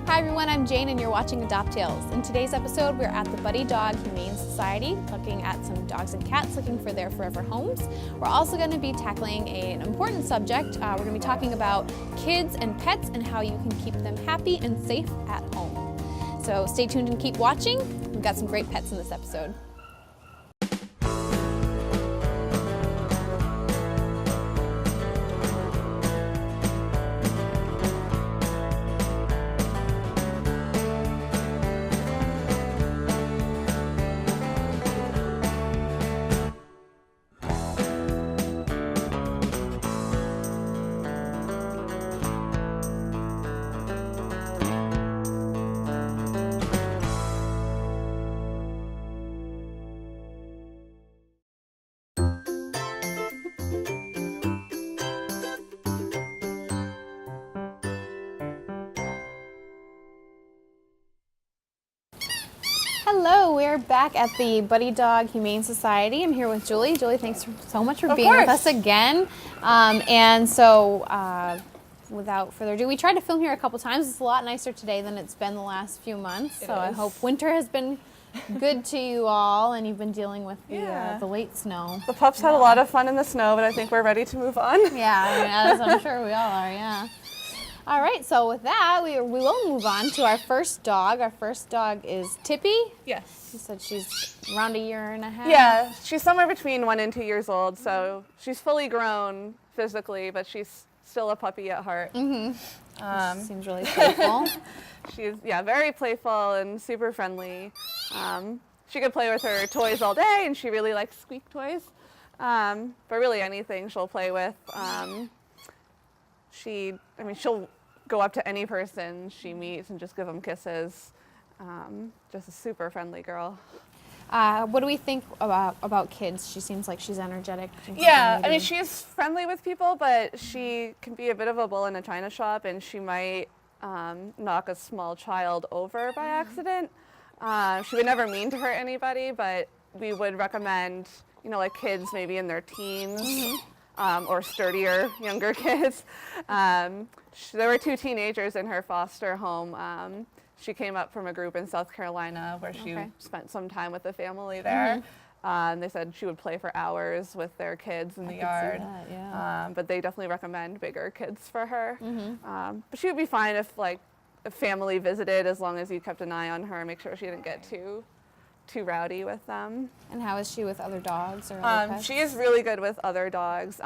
Hi everyone, I'm Jane and you're watching Adoptales. In today's episode, we're at the Buddy Dog Humane Soceity looking at some dogs and cats looking for their forever homes. We're also going to be tackling an important subject. We're going to be talking about kids and pets and how you can keep them happy and safe at home. So stay tuned and keep watching. We've got some great pets in this episode. Hello, we're back at the Buddy Dog Humane Society. I'm here with Julie. Julie, thanks so much for being with us again. Without further ado, we tried to film here a couple times. It's a lot nicer today than it's been the last few months. So I hope winter has been good to you all and you've been dealing with the late snow. The pups had a lot of fun in the snow, but I think we're ready to move on. Yeah, as I'm sure we all are, yeah. All right, so with that, we will move on to our first dog. Our first dog is Tippy. Yes. You said she's around a year and a half? Yeah, she's somewhere between 1 and 2 years old, so she's fully grown physically, but she's still a puppy at heart. Mm-hmm. Seems really playful. She's, very playful and super friendly. She could play with her toys all day, and she really likes squeak toys. But really anything she'll play with. She'll go up to any person she meets and just give them kisses. Just a super friendly girl. What do we think about kids? She seems like she's energetic. Yeah, I mean, she's friendly with people, but she can be a bit of a bull in a china shop, and she might knock a small child over by accident. She would never mean to hurt anybody, but we would recommend, like kids maybe in their teens. Or sturdier, younger kids. There were 2 teenagers in her foster home. She came up from a group in South Carolina where she spent some time with the family there. They said she would play for hours with their kids in the yard. See that, yeah. But they definitely recommend bigger kids for her. But she would be fine if a family visited, as long as you kept an eye on her, make sure she didn't get too rowdy with them. And how is she with other dogs or other pets? She is really good with other dogs.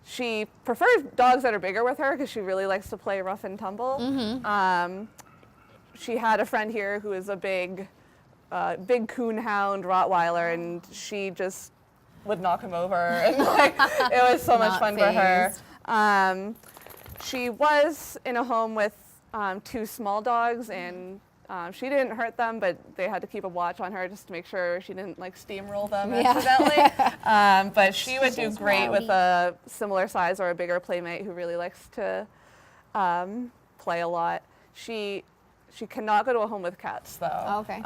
She prefers dogs that are bigger with her because she really likes to play rough and tumble. She had a friend here who is a big coonhound Rottweiler, and she just would knock him over. And it was so much fun for her. She was in a home with 2 small dogs, and she didn't hurt them, but they had to keep a watch on her just to make sure she didn't steamroll them accidentally. But she would do great with a similar size or a bigger playmate who really likes to play a lot. She cannot go to a home with cats, though. Oh, okay.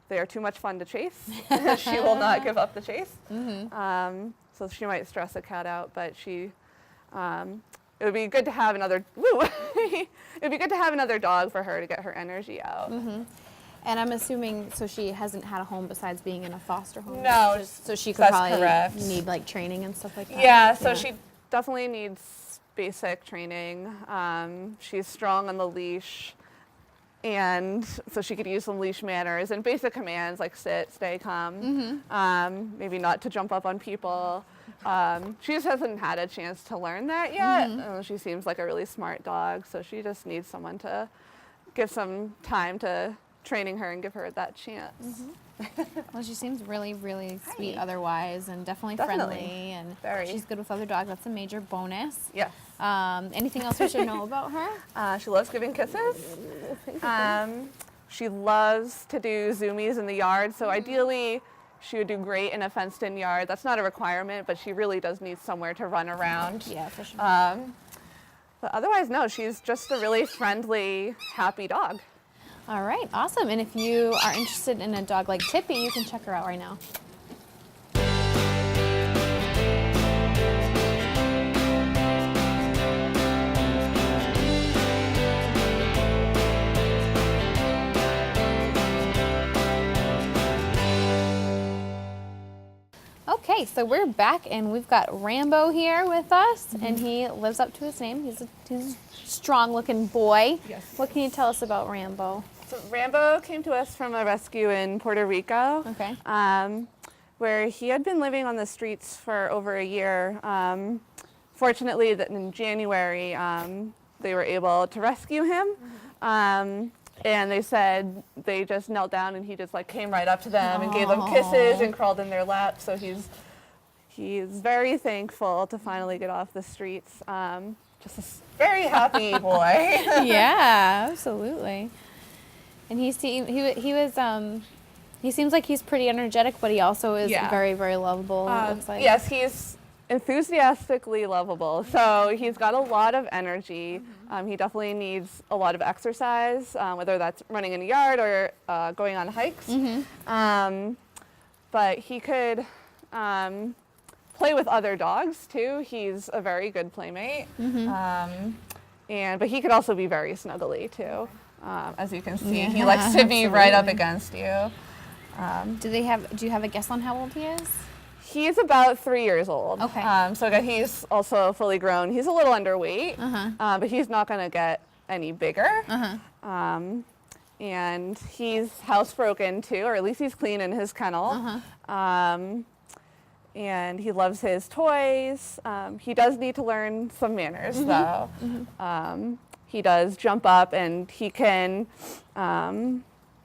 They are too much fun to chase. She will not give up the chase. So she might stress a cat out, but it would be good to have another. It would be good to have another dog for her to get her energy out. And I'm assuming, so she hasn't had a home besides being in a foster home. No, so she could probably need training and stuff like that. Yeah, so she definitely needs basic training. She's strong on the leash, and so she could use some leash manners and basic commands like sit, stay, come. Maybe not to jump up on people. She just hasn't had a chance to learn that yet. She seems like a really smart dog, so she just needs someone to give some time to training her and give her that chance. Well, she seems really, really sweet otherwise, and definitely friendly, and she's good with other dogs. That's a major bonus. Yes. Anything else we should know about her? She loves giving kisses. She loves to do zoomies in the yard, so ideally she would do great in a fenced-in yard. That's not a requirement, but she really does need somewhere to run around. Yeah, for sure. But otherwise, no, she's just a really friendly, happy dog. All right, awesome. And if you are interested in a dog like Tippy, you can check her out right now. Okay, so we're back and we've got Rambo here with us, and he lives up to his name. He's a strong-looking boy. Yes. What can you tell us about Rambo? So Rambo came to us from a rescue in Puerto Rico, Okay. where he had been living on the streets for over a year. Fortunately, in January, they were able to rescue him. And they said they just knelt down and he just like came right up to them and gave them kisses and crawled in their lap. So he's very thankful to finally get off the streets. Just a very happy boy. Yeah, absolutely. And he seems like he's pretty energetic, but he also is very, very lovable. It looks like. Yes, he's enthusiastically lovable. So he's got a lot of energy. He definitely needs a lot of exercise, whether that's running in a yard or going on hikes. But he could play with other dogs too. He's a very good playmate. But he could also be very snuggly too. As you can see, he likes to be right up against you. Do you have a guess on how old he is? He's about 3 years old. Okay. So again, he's also fully grown. He's a little underweight, but he's not going to get any bigger. And he's housebroken too, or at least he's clean in his kennel. And he loves his toys. He does need to learn some manners though. He does jump up and he can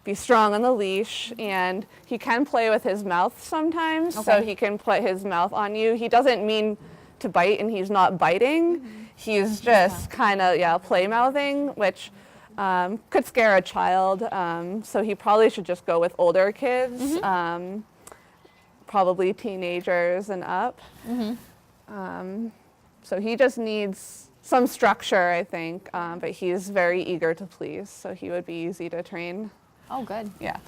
be strong on the leash, and he can play with his mouth sometimes, so he can put his mouth on you. He doesn't mean to bite, and he's not biting. He's just kind of, play mouthing, which could scare a child. So he probably should just go with older kids, probably teenagers and up. So he just needs some structure, I think, but he's very eager to please, so he would be easy to train. Oh, good. Yeah.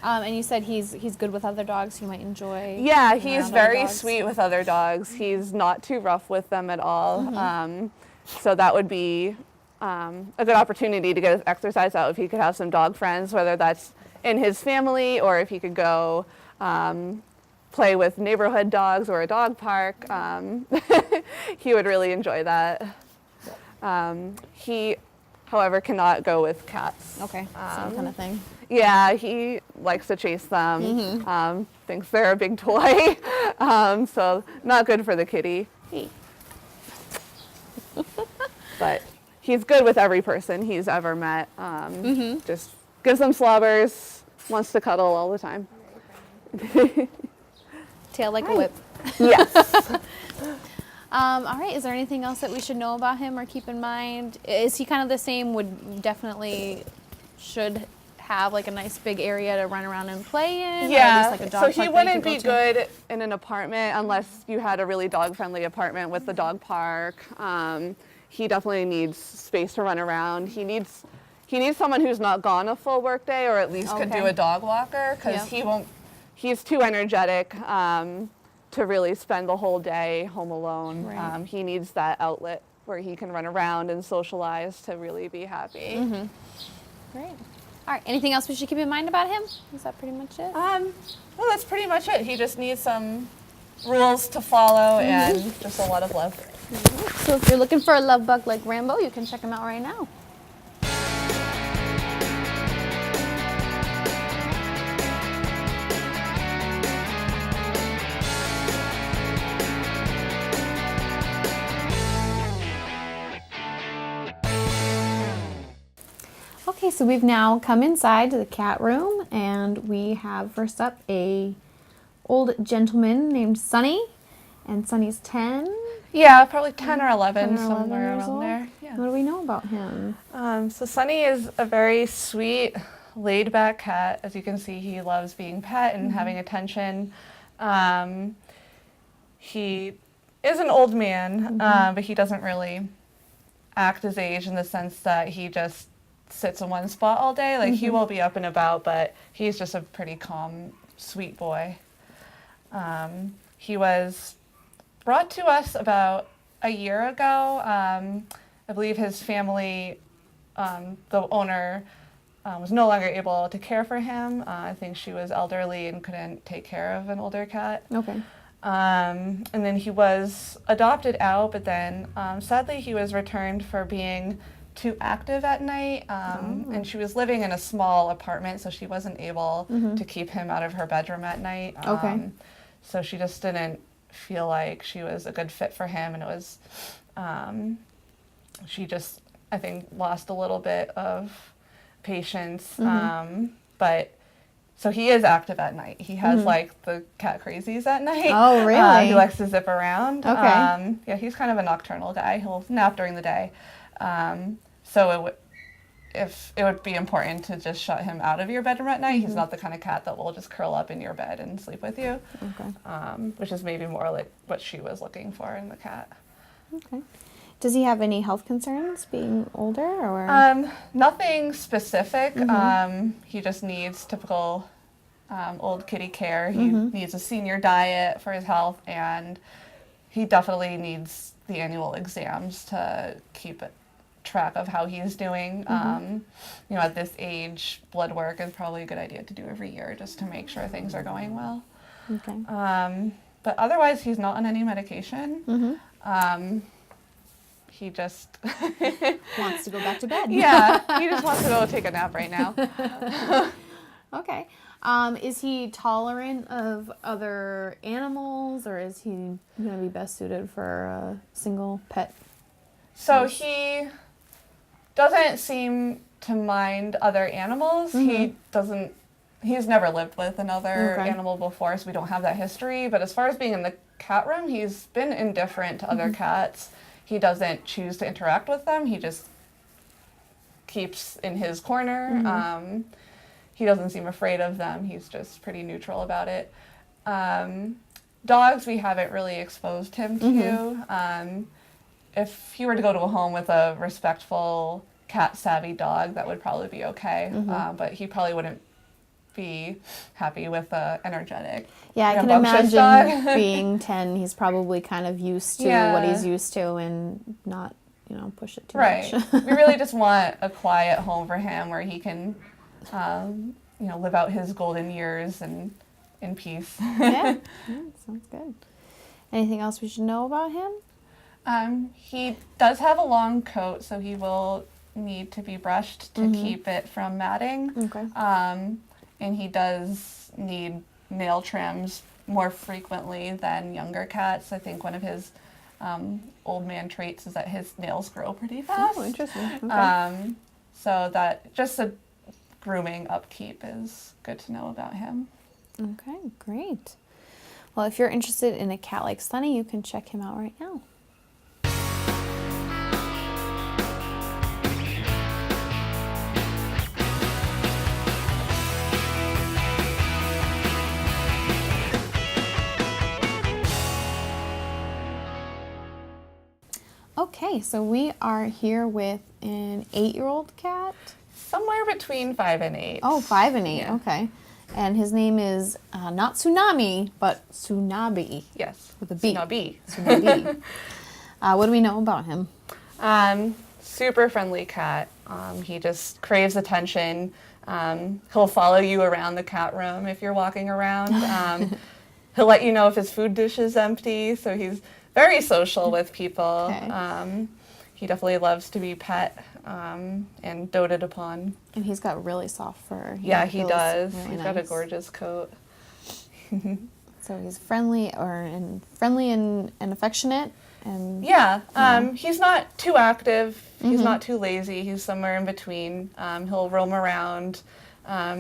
And you said he's good with other dogs. He might enjoy. Yeah, he's very sweet with other dogs. He's not too rough with them at all. So that would be a good opportunity to get his exercise out if he could have some dog friends, whether that's in his family or if he could go play with neighborhood dogs or a dog park. He would really enjoy that. He, however, cannot go with cats. Okay, same kind of thing. Yeah, he likes to chase them, thinks they're a big toy, so not good for the kitty. But he's good with every person he's ever met. Just gives them slobbers, wants to cuddle all the time. Tail like a whip. Yes. All right, is there anything else that we should know about him or keep in mind? Is he kind of the same, should have like a nice big area to run around and play in? Yeah, or at least like a dog so he park that wouldn't you be could go to? good in an apartment unless you had a really dog-friendly apartment with the dog park. He definitely needs space to run around. He needs someone who's not gone a full work day, or at least could do a dog walker, because he's too energetic to really spend the whole day home alone. Right. He needs that outlet where he can run around and socialize to really be happy. Great. All right, anything else we should keep in mind about him? Is that pretty much it? Well, that's pretty much it. He just needs some rules to follow and just a lot of love. So if you're looking for a love bug like Rambo, you can check him out right now. Okay, so we've now come inside to the cat room, and we have first up a old gentleman named Sonny, and Sonny's 10. Yeah, probably 10 or 11, 10 or 11 somewhere years around old. there. Yeah. What do we know about him? So Sonny is a very sweet, laid-back cat. As you can see, he loves being pet and having attention. He is an old man, but he doesn't really act his age in the sense that he just sits in one spot all day. Like he will be up and about, but he's just a pretty calm, sweet boy. He was brought to us about a year ago. I believe his family, the owner, was no longer able to care for him. I think she was elderly and couldn't take care of an older cat. Okay. And then he was adopted out, but then sadly he was returned for being too active at night. And she was living in a small apartment, so she wasn't able to keep him out of her bedroom at night. Okay. So she just didn't feel like she was a good fit for him, and it was, she just, I think, lost a little bit of patience. But so he is active at night. He has like the cat crazies at night. Oh, really? He likes to zip around. Okay. Yeah, he's kind of a nocturnal guy. He'll nap during the day. So it would be important to just shut him out of your bedroom at night. He's not the kind of cat that will just curl up in your bed and sleep with you. Okay. Which is maybe more like what she was looking for in the cat. Okay. Does he have any health concerns being older, or? Nothing specific. He just needs typical old kitty care. He needs a senior diet for his health, and he definitely needs the annual exams to keep track of how he's doing. You know, at this age, blood work is probably a good idea to do every year just to make sure things are going well. Okay. But otherwise, he's not on any medication. He just Wants to go back to bed. Yeah, he just wants to go take a nap right now. Okay. Is he tolerant of other animals, or is he going to be best suited for a single pet? So he doesn't seem to mind other animals. He's never lived with another animal before, so we don't have that history. But as far as being in the cat room, he's been indifferent to other cats. He doesn't choose to interact with them. He just keeps in his corner. He doesn't seem afraid of them. He's just pretty neutral about it. Dogs, we haven't really exposed him to. If he were to go to a home with a respectful, cat-savvy dog, that would probably be okay. But he probably wouldn't be happy with an energetic, Yeah, I can rambunctious imagine dog. being 10, he's probably kind of used to what he's used to and not, push it too much. We really just want a quiet home for him where he can, live out his golden years and in peace. Yeah, sounds good. Anything else we should know about him? He does have a long coat, so he will need to be brushed to keep it from matting. Okay. And he does need nail trims more frequently than younger cats. I think one of his old man traits is that his nails grow pretty fast. Oh, interesting. Okay. So that just a grooming upkeep is good to know about him. Okay, great. Well, if you're interested in a cat like Sunny, you can check him out right now. Okay, so we are here with an 8-year-old cat. Somewhere between 5 and 8. Oh, 5 and 8, Yeah. okay. And his name is not Tsunami, but Tsunabi. Yes. With a B. Tsunabi. Tsunabi. What do we know about him? Super friendly cat. He just craves attention. He'll follow you around the cat room if you're walking around. He'll let you know if his food dish is empty, so he's very social with people. Okay. He definitely loves to be pet and doted upon. And he's got really soft fur. Yeah, he feels does. really He's got a nice. gorgeous coat. So he's friendly and affectionate. And Yeah, he's not too active. He's not too lazy. He's somewhere in between. He'll roam around.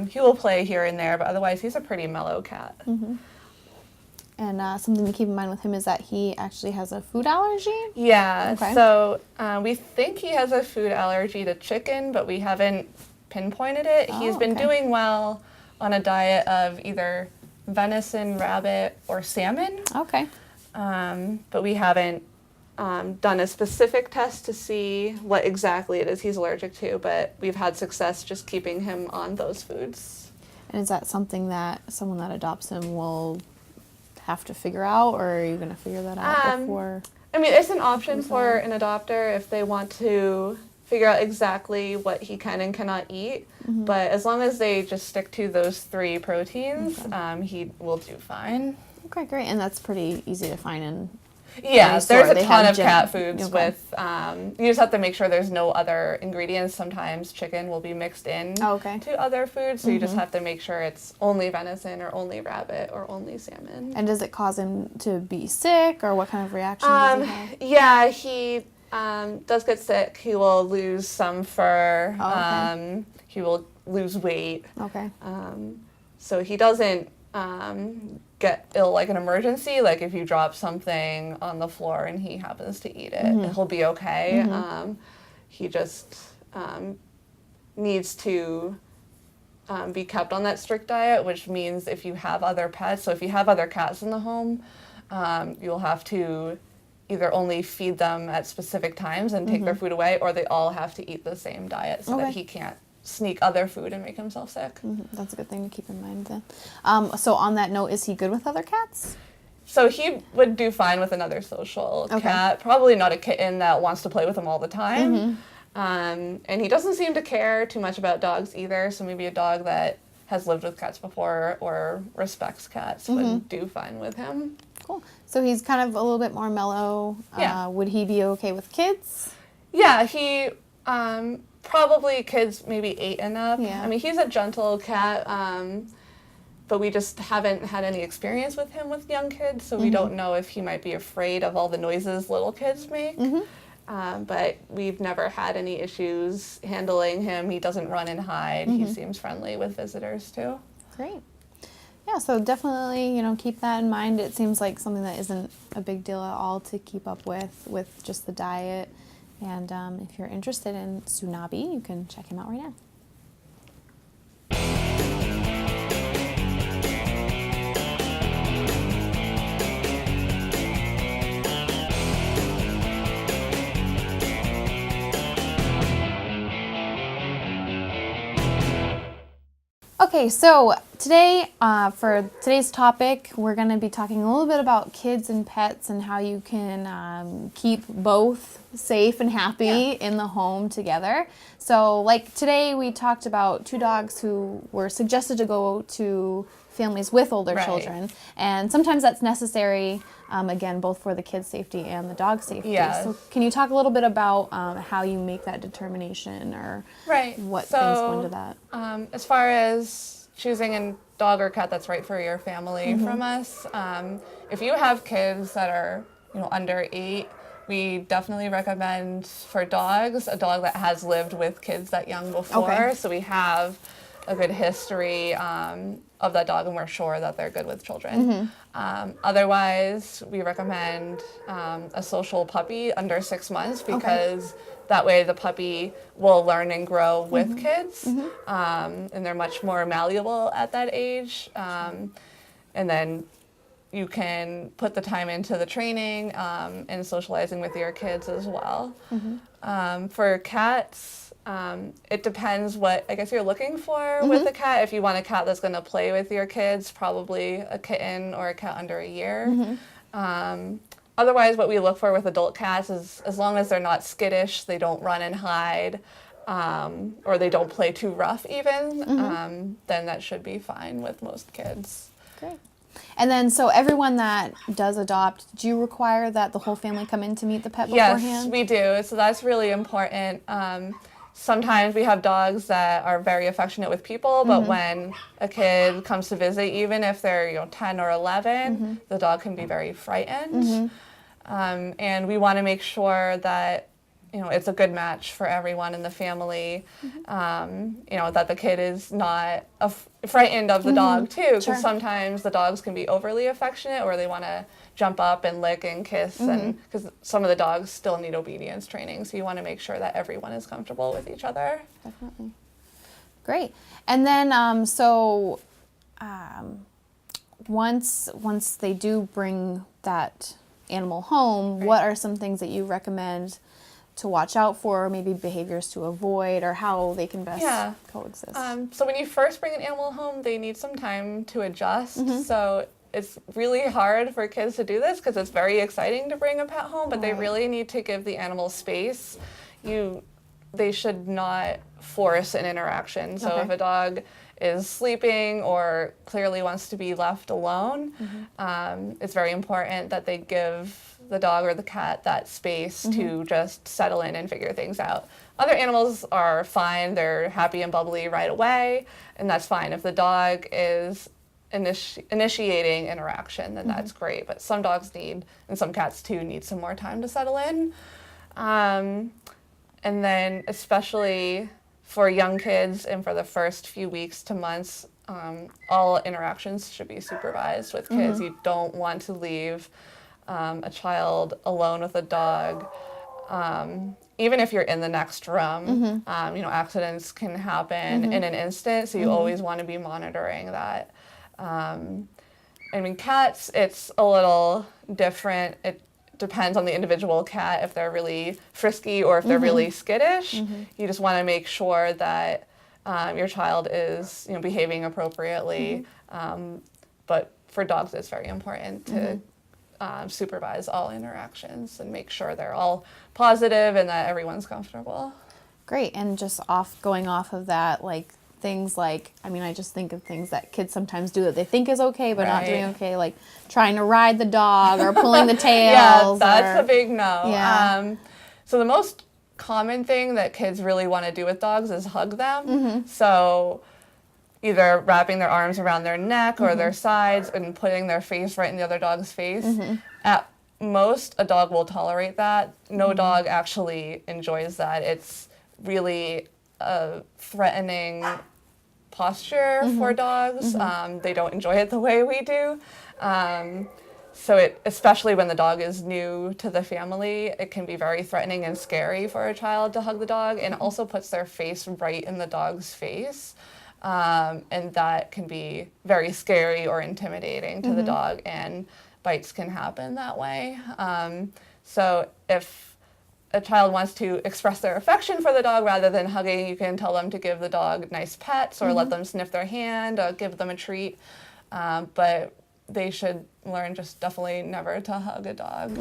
He will play here and there, but otherwise he's a pretty mellow cat. And something to keep in mind with him is that he actually has a food allergy. Yeah, Okay. so we think he has a food allergy to chicken, but we haven't pinpointed it. He's been okay. doing well on a diet of either venison, rabbit, or salmon, Okay. but we haven't done a specific test to see what exactly it is he's allergic to, but we've had success just keeping him on those foods. And is that something that someone that adopts him will have to figure out, or are you going to figure that out before? I mean, it's an option for an adopter if they want to figure out exactly what he can and cannot eat. But as long as they just stick to those 3 proteins, he will do fine. Okay, great. And that's pretty easy to find in Yeah, there's a They ton have of cat foods Okay. with, you just have to make sure there's no other ingredients. Sometimes chicken will be mixed in to other foods, so you just have to make sure it's only venison or only rabbit or only salmon. And does it cause him to be sick, or what kind of reaction does he have? Yeah, he does get sick. He will lose some fur. He will lose weight. Okay. So he doesn't get ill like an emergency. Like if you drop something on the floor and he happens to eat it, he'll be okay. He just needs to be kept on that strict diet, which means if you have other pets, so if you have other cats in the home, you'll have to either only feed them at specific times and take their food away, or they all have to eat the same diet so that he can't sneak other food and make himself sick. That's a good thing to keep in mind then. So on that note, is he good with other cats? So he would do fine with another social cat, probably not a kitten that wants to play with him all the time. And he doesn't seem to care too much about dogs either, so maybe a dog that has lived with cats before or respects cats would do fine with him. Cool. So he's kind of a little bit more mellow. Would he be okay with kids? Yeah, he probably kids maybe 8 and up. Yeah. I mean, he's a gentle cat, but we just haven't had any experience with him with young kids, so we don't know if he might be afraid of all the noises little kids make. But we've never had any issues handling him. He doesn't run and hide. He seems friendly with visitors too. Great. Yeah, so definitely, keep that in mind. It seems like something that isn't a big deal at all to keep up with just the diet. And if you're interested in Tsunabi, you can check him out right now. Okay, so today, for today's topic, we're going to be talking a little bit about kids and pets and how you can keep both safe and happy in the home together. So, like today, we talked about 2 dogs who were suggested to go to families with older children, and sometimes that's necessary, again, both for the kids' safety and the dog safety. Yes. So can you talk a little bit about how you make that determination, or what things go into that? As far as choosing a dog or cat that's right for your family from us, if you have kids that are under 8, we definitely recommend for dogs a dog that has lived with kids that young before, so we have a good history of that dog and we're sure that they're good with children. Otherwise, we recommend a social puppy under 6 months because that way the puppy will learn and grow with kids, and they're much more malleable at that age. And then you can put the time into the training and socializing with your kids as well. For cats, it depends what I guess you're looking for with a cat. If you want a cat that's going to play with your kids, probably a kitten or a cat under a year. Otherwise, what we look for with adult cats is as long as they're not skittish, they don't run and hide, or they don't play too rough even, then that should be fine with most kids. Great. And then, so everyone that does adopt, do you require that the whole family come in to meet the pet beforehand? Yes, we do. So that's really important. Sometimes we have dogs that are very affectionate with people, but when a kid comes to visit, even if they're 10 or 11, the dog can be very frightened. And we want to make sure that it's a good match for everyone in the family. That the kid is not frightened of the dog too, because sometimes the dogs can be overly affectionate, or they want to jump up and lick and kiss, and because some of the dogs still need obedience training, so you want to make sure that everyone is comfortable with each other. Definitely. Great. And then, once they do bring that animal home, what are some things that you recommend to watch out for, or maybe behaviors to avoid, or how they can best coexist? So when you first bring an animal home, they need some time to adjust. So it's really hard for kids to do this because it's very exciting to bring a pet home, but they really need to give the animal space. You they should not force an interaction. So Okay. if a dog is sleeping or clearly wants to be left alone, it's very important that they give the dog or the cat that space to just settle in and figure things out. Other animals are fine, they're happy and bubbly right away, and that's fine. If the dog is initiating interaction, then that's great. But some dogs need, and some cats too, need some more time to settle in. And then especially for young kids and for the first few weeks to months, all interactions should be supervised with kids. You don't want to leave a child alone with a dog. Even if you're in the next room, accidents can happen in an instant, so you always want to be monitoring that. Cats, it's a little different. It depends on the individual cat, if they're really frisky or if they're really skittish. You just want to make sure that your child is behaving appropriately. But for dogs, it's very important to supervise all interactions and make sure they're all positive and that everyone's comfortable. Great. And just going off of that, like things like, I just think of things that kids sometimes do that they think is okay, but not doing okay, like trying to ride the dog or pulling the tails. Yeah, that's a big no. Yeah. So the most common thing that kids really want to do with dogs is hug them. So either wrapping their arms around their neck or their sides and putting their face right in the other dog's face. At most, a dog will tolerate that. No dog actually enjoys that. It's really a threatening posture for dogs. They don't enjoy it the way we do. So especially when the dog is new to the family, it can be very threatening and scary for a child to hug the dog, and it also puts their face right in the dog's face. And that can be very scary or intimidating to the dog, and bites can happen that way. So if a child wants to express their affection for the dog rather than hugging, you can tell them to give the dog nice pets or let them sniff their hand or give them a treat. But they should learn just definitely never to hug a dog.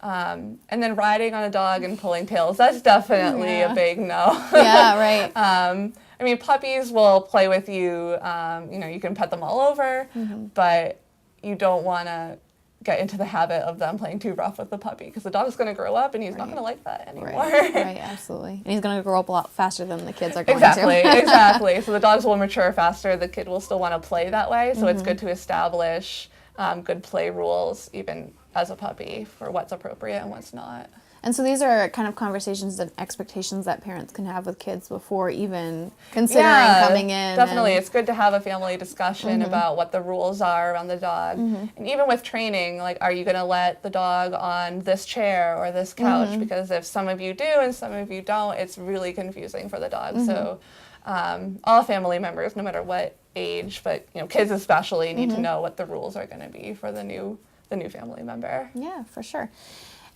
And then riding on a dog and pulling tails, that's definitely a big no. Yeah, right. Puppies will play with you. You can pet them all over, but you don't want to get into the habit of them playing too rough with the puppy, because the dog's going to grow up and he's not going to like that anymore. Right, absolutely. And he's going to grow up a lot faster than the kids are going to. Exactly. So the dogs will mature faster. The kid will still want to play that way. So it's good to establish good play rules, even as a puppy, for what's appropriate and what's not. And so these are kind of conversations and expectations that parents can have with kids before even considering coming in. Definitely. It's good to have a family discussion about what the rules are around the dog. And even with training, like, are you going to let the dog on this chair or this couch? Because if some of you do and some of you don't, it's really confusing for the dog. So all family members, no matter what age, but kids especially, need to know what the rules are going to be for the new family member. Yeah, for sure.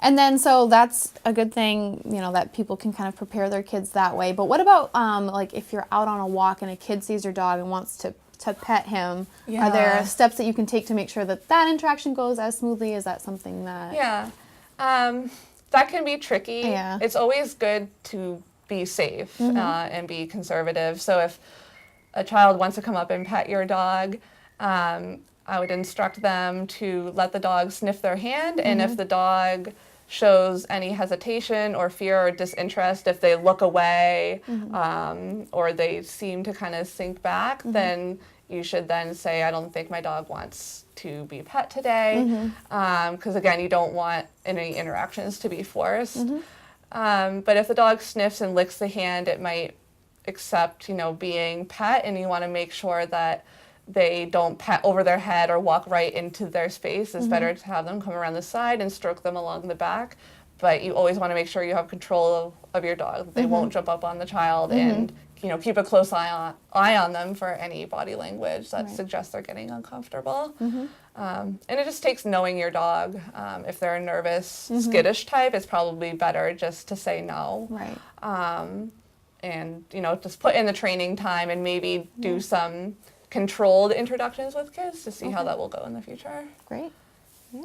And then, so that's a good thing, that people can kind of prepare their kids that way. But what about, like, if you're out on a walk and a kid sees your dog and wants to pet him, are there steps that you can take to make sure that interaction goes as smoothly? Is that something that... Yeah. That can be tricky. Yeah. It's always good to be safe and be conservative. So if a child wants to come up and pet your dog, I would instruct them to let the dog sniff their hand, and if the dog shows any hesitation or fear or disinterest, if they look away or they seem to kind of sink back, then you should then say, I don't think my dog wants to be pet today, because again, you don't want any interactions to be forced. But if the dog sniffs and licks the hand, it might accept, being pet, and you want to make sure that they don't pet over their head or walk right into their space. It's better to have them come around the side and stroke them along the back. But you always want to make sure you have control of your dog. They won't jump up on the child, and keep a close eye on them for any body language that suggests they're getting uncomfortable. And it just takes knowing your dog. If they're a nervous, skittish type, it's probably better just to say no. Right. And just put in the training time and maybe do some controlled introductions with kids to see how that will go in the future. Great. Yeah.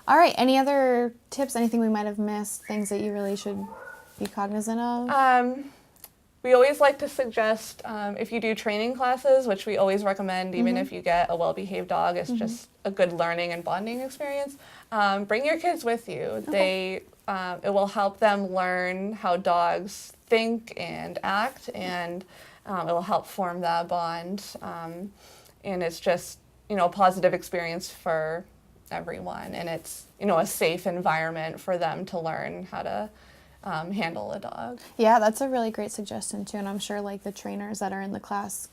All right. Any other tips? Anything we might have missed? Things that you really should be cognizant of? We always like to suggest, if you do training classes, which we always recommend, even if you get a well-behaved dog, it's just a good learning and bonding experience. Bring your kids with you. Okay. It will help them learn how dogs think and act, and it will help form that bond. And it's just, a positive experience for everyone, and it's, a safe environment for them to learn how to handle a dog. Yeah, that's a really great suggestion too, and I'm sure like the trainers that are in the class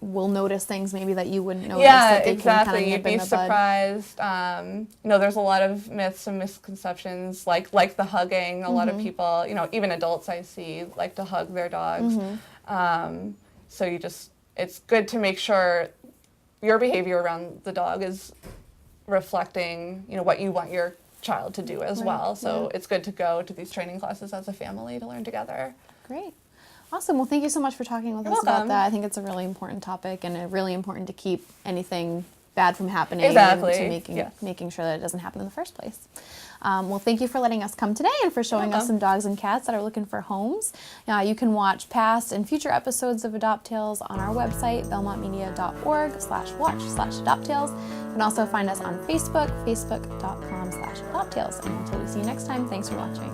will notice things maybe that you wouldn't notice. Yeah, that they exactly. Can You'd be surprised. There's a lot of myths and misconceptions, like the hugging. A lot of people, even adults I see, like to hug their dogs. So it's good to make sure your behavior around the dog is reflecting, what you want your child to do as well. So it's good to go to these training classes as a family to learn together. Great. Awesome. Well, thank you so much for talking with us about that. I think it's a really important topic, and really important to keep anything bad from happening. Exactly. And to making sure that it doesn't happen in the first place. Well, thank you for letting us come today and for showing us some dogs and cats that are looking for homes. You can watch past and future episodes of Adoptales on our website, belmontmedia.org/watch/Adoptales. You can also find us on Facebook, facebook.com/Adoptales. And until we see you next time, thanks for watching.